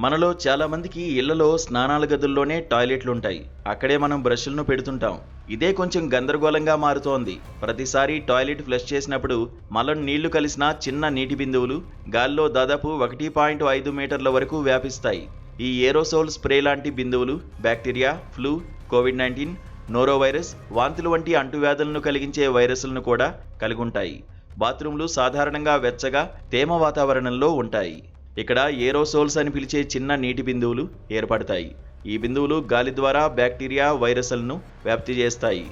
మనలో చాలా మందికి ఇళ్లలో స్నానాల గదుల్లోనే టాయిలెట్లుంటాయి. అక్కడే మనం బ్రష్లను పెడుతుంటాం. ఇదే కొంచెం గందరగోళంగా మారుతోంది. ప్రతిసారి టాయిలెట్ ఫ్లష్ చేసినప్పుడు మలం నీళ్లు కలిసిన చిన్న నీటి బిందువులు గాల్లో దాదాపు 1.5 మీటర్ల వరకు వ్యాపిస్తాయి. ఈ ఏరోసోల్ స్ప్రే లాంటి బిందువులు బ్యాక్టీరియా, ఫ్లూ, కోవిడ్-19, నోరోవైరస్, వాంతులు వంటి అంటువ్యాధులను కలిగించే వైరస్లను కూడా కలిగుంటాయి. బాత్రూంలు సాధారణంగా వెచ్చగా, తేమ వాతావరణంలో ఉంటాయి. ఇక్కడ ఏరోసోల్స్ అని పిలిచే చిన్న నీటి బిందువులు ఏర్పడతాయి. ఈ బిందువులు గాలి ద్వారా బ్యాక్టీరియా, వైరస్లను వ్యాప్తి చేస్తాయి.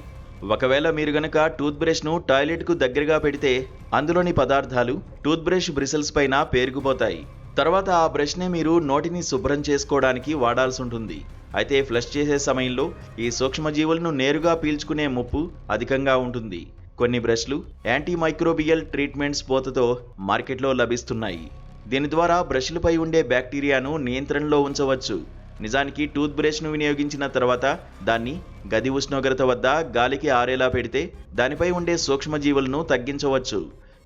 ఒకవేళ మీరు గనక టూత్ బ్రష్ను టాయిలెట్కు దగ్గరగా పెడితే అందులోని పదార్థాలు టూత్ బ్రష్ బ్రిసిల్స్ పైన పేరుకుపోతాయి. తర్వాత ఆ బ్రష్నే మీరు నోటిని శుభ్రం చేసుకోవడానికి వాడాల్సి ఉంటుంది. అయితే ఫ్లష్ చేసే సమయంలో ఈ సూక్ష్మజీవులను నేరుగా పీల్చుకునే ముప్పు అధికంగా ఉంటుంది. కొన్ని బ్రష్లు యాంటీమైక్రోబియల్ ట్రీట్మెంట్స్ పోతతో మార్కెట్లో లభిస్తున్నాయి. దీని ద్వారా బ్రష్లపై ఉండే బ్యాక్టీరియాను నియంత్రణలో ఉంచవచ్చు. నిజానికి టూత్ బ్రష్ను వినియోగించిన తర్వాత దాన్ని గది ఉష్ణోగ్రత వద్ద గాలికి ఆరేలా పెడితే దానిపై ఉండే సూక్ష్మజీవులను తగ్గించవచ్చు.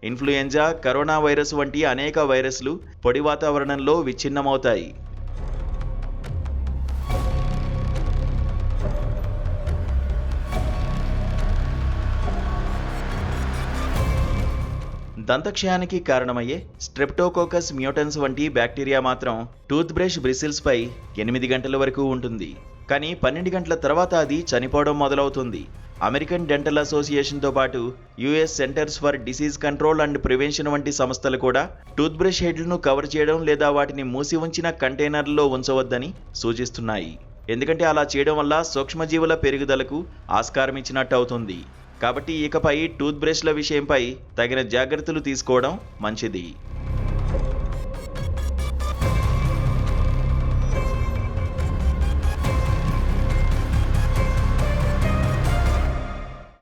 ఇన్ఫ్లుయెంజా, కరోనా వైరస్ వంటి అనేక వైరస్లు పొడి వాతావరణంలో విచ్ఛిన్నమవుతాయి. దంతక్షయానికి కారణమయ్యే స్ట్రెప్టోకోకస్ మ్యూటన్స్ వంటి బ్యాక్టీరియా మాత్రం టూత్ బ్రష్ బ్రిసిల్స్ పై 8 గంటల వరకు ఉంటుంది. కానీ 12 గంటల తర్వాత అది చనిపోవడం మొదలవుతుంది. అమెరికన్ డెంటల్ అసోసియేషన్తో పాటు US centres for disease control and prevention వంటి సంస్థలు కూడా టూత్ బ్రష్ హెడ్లను కవర్ చేయడం లేదా వాటిని మూసి ఉంచిన కంటైనర్లలో ఉంచవద్దని సూచిస్తున్నాయి. ఎందుకంటే అలా చేయడం వల్ల సూక్ష్మజీవుల పెరుగుదలకు ఆస్కారం ఇచ్చినట్టు అవుతుంది. కాబట్టి ఇకపై టూత్ బ్రష్ల విషయంపై తగిన జాగ్రత్తలు తీసుకోవడం మంచిది.